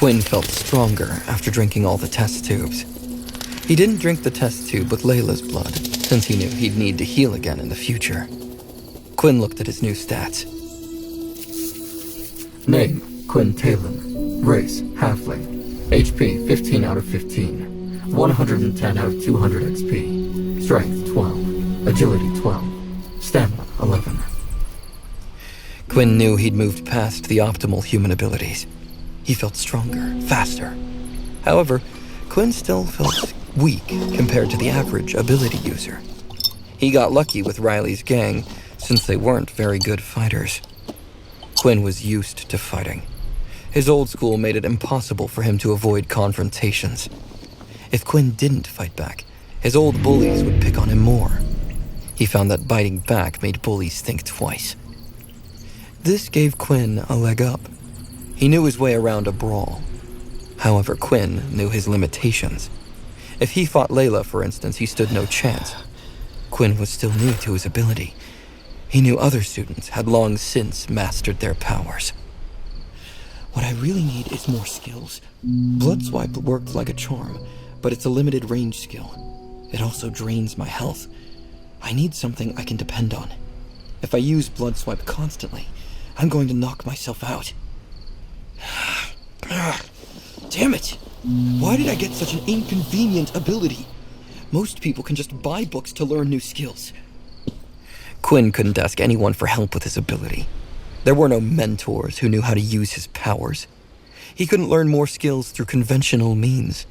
Quinn felt stronger after drinking all the test tubes. He didn't drink the test tube with Layla's blood, since he knew he'd need to heal again in the future. Quinn looked at his new stats. Name, Quinn Talon. Race, halfling. HP, 15 out of 15. 110 out of 200 XP. Strength, 12. Agility, 12. Stamina, 11. Quinn knew he'd moved past the optimal human abilities. He felt stronger, faster. However, Quinn still felt weak compared to the average ability user. He got lucky with Riley's gang, since they weren't very good fighters. Quinn was used to fighting. His old school made it impossible for him to avoid confrontations. If Quinn didn't fight back, his old bullies would pick on him more. He found that biting back made bullies think twice. This gave Quinn a leg up. He knew his way around a brawl. However, Quinn knew his limitations. If he fought Layla, for instance, he stood no chance. Quinn was still new to his ability. He knew other students had long since mastered their powers. What I really need is more skills. Blood Swipe worked like a charm, but it's a limited range skill. It also drains my health. I need something I can depend on. If I use Blood Swipe constantly, I'm going to knock myself out. Damn it! Why did I get such an inconvenient ability? Most people can just buy books to learn new skills. Quinn couldn't ask anyone for help with his ability. There were no mentors who knew how to use his powers. He couldn't learn more skills through conventional means.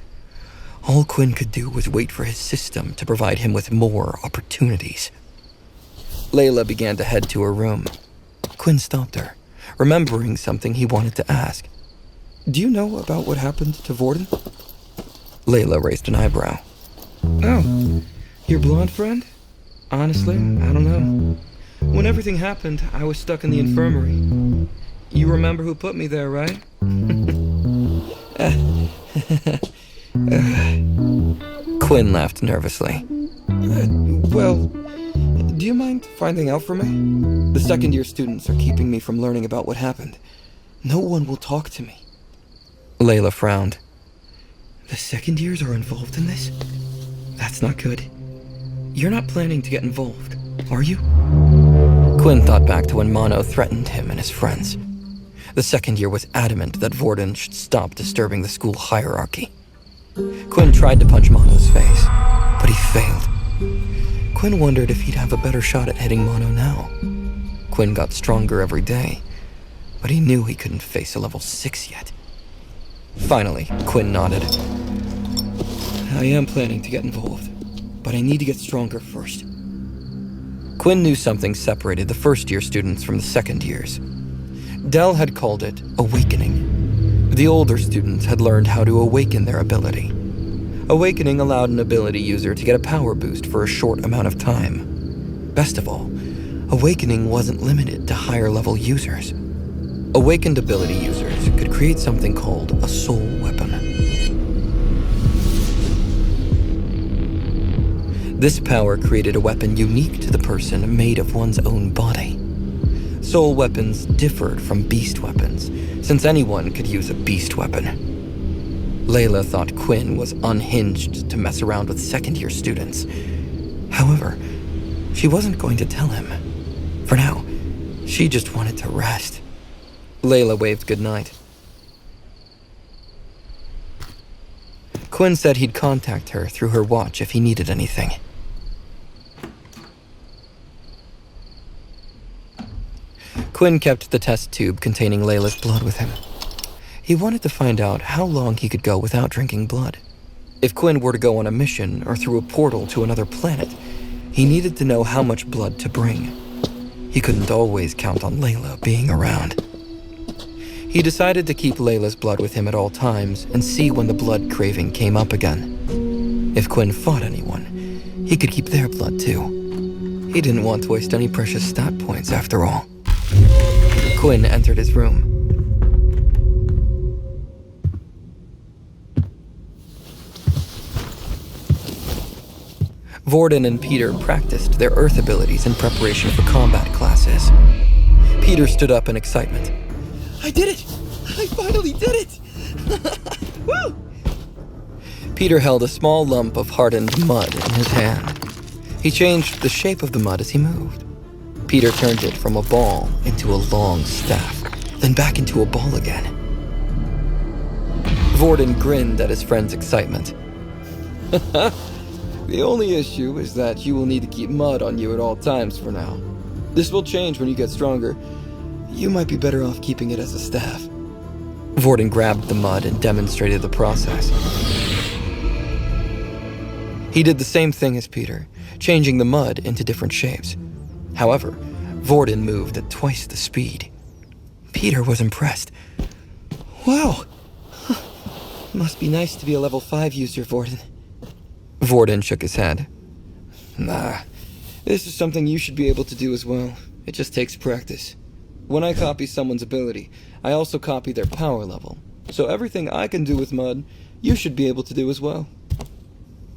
All Quinn could do was wait for his system to provide him with more opportunities. Layla began to head to her room. Quinn stopped her, remembering something he wanted to ask. Do you know about what happened to Varden? Layla raised an eyebrow. Oh, your blonde friend? Honestly, I don't know. When everything happened, I was stuck in the infirmary. You remember who put me there, right? Quinn laughed nervously. Well, do you mind finding out for me? The second-year students are keeping me from learning about what happened. No one will talk to me. Layla frowned. The second years are involved in this? That's not good. You're not planning to get involved, are you? Quinn thought back to when Mono threatened him and his friends. The second year was adamant that Varden should stop disturbing the school hierarchy. Quinn tried to punch Mono's face, but he failed. Quinn wondered if he'd have a better shot at hitting Mono now. Quinn got stronger every day, but he knew he couldn't face a level 6 yet. Finally, Quinn nodded. I am planning to get involved, but I need to get stronger first. Quinn knew something separated the first-year students from the second years. Dell had called it awakening. The older students had learned how to awaken their ability. Awakening allowed an ability user to get a power boost for a short amount of time. Best of all, awakening wasn't limited to higher-level users. Awakened ability users could create something called a soul weapon. This power created a weapon unique to the person, made of one's own body. Soul weapons differed from beast weapons, since anyone could use a beast weapon. Layla thought Quinn was unhinged to mess around with second-year students. However, she wasn't going to tell him. For now, she just wanted to rest. Layla waved goodnight. Quinn said he'd contact her through her watch if he needed anything. Quinn kept the test tube containing Layla's blood with him. He wanted to find out how long he could go without drinking blood. If Quinn were to go on a mission or through a portal to another planet, he needed to know how much blood to bring. He couldn't always count on Layla being around. He decided to keep Layla's blood with him at all times and see when the blood craving came up again. If Quinn fought anyone, he could keep their blood too. He didn't want to waste any precious stat points after all. Quinn entered his room. Varden and Peter practiced their Earth abilities in preparation for combat classes. Peter stood up in excitement. I did it! I finally did it! Woo! Peter held a small lump of hardened mud in his hand. He changed the shape of the mud as he moved. Peter turned it from a ball into a long staff, then back into a ball again. Varden grinned at his friend's excitement. The only issue is that you will need to keep mud on you at all times for now. This will change when you get stronger. You might be better off keeping it as a staff. Varden grabbed the mud and demonstrated the process. He did the same thing as Peter, changing the mud into different shapes. However, Varden moved at twice the speed. Peter was impressed. Wow! Must be nice to be a level 5 user, Varden. Varden shook his head. Nah, this is something you should be able to do as well. It just takes practice. When I copy someone's ability, I also copy their power level. So everything I can do with mud, you should be able to do as well.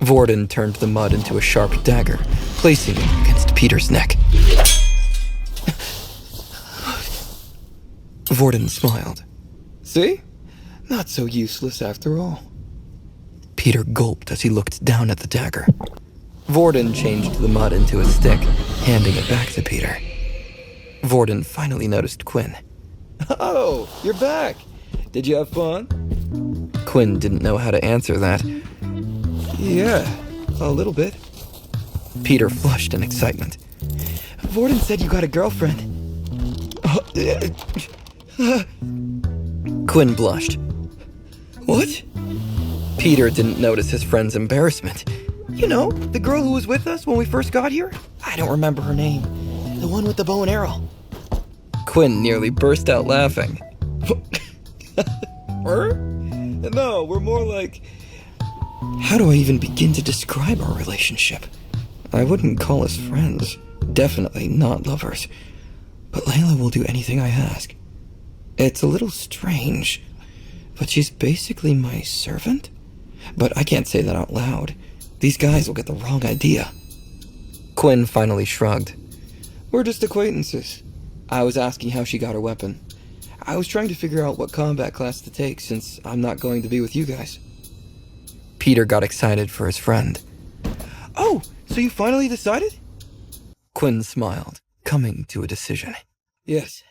Varden turned the mud into a sharp dagger, placing it against Peter's neck. Varden smiled. See? Not so useless after all. Peter gulped as he looked down at the dagger. Varden changed the mud into a stick, handing it back to Peter. Varden finally noticed Quinn. Oh, you're back! Did you have fun? Quinn didn't know how to answer that. Yeah, a little bit. Peter flushed in excitement. Varden said you got a girlfriend. Quinn blushed. What? Peter didn't notice his friend's embarrassment. You know, the girl who was with us when we first got here? I don't remember her name. The one with the bow and arrow. Quinn nearly burst out laughing. Her? No, we're more like... How do I even begin to describe our relationship? I wouldn't call us friends. Definitely not lovers. But Layla will do anything I ask. It's a little strange, but she's basically my servant? But I can't say that out loud. These guys will get the wrong idea. Quinn finally shrugged. We're just acquaintances. I was asking how she got her weapon. I was trying to figure out what combat class to take since I'm not going to be with you guys. Peter got excited for his friend. Oh, so you finally decided? Quinn smiled, coming to a decision. Yes.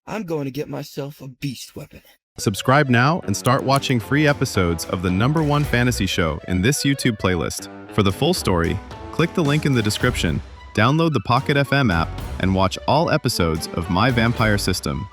I'm going to get myself a beast weapon. Subscribe now and start watching free episodes of the #1 fantasy show in this YouTube playlist. For the full story, click the link in the description, download the Pocket FM app, and watch all episodes of My Vampire System.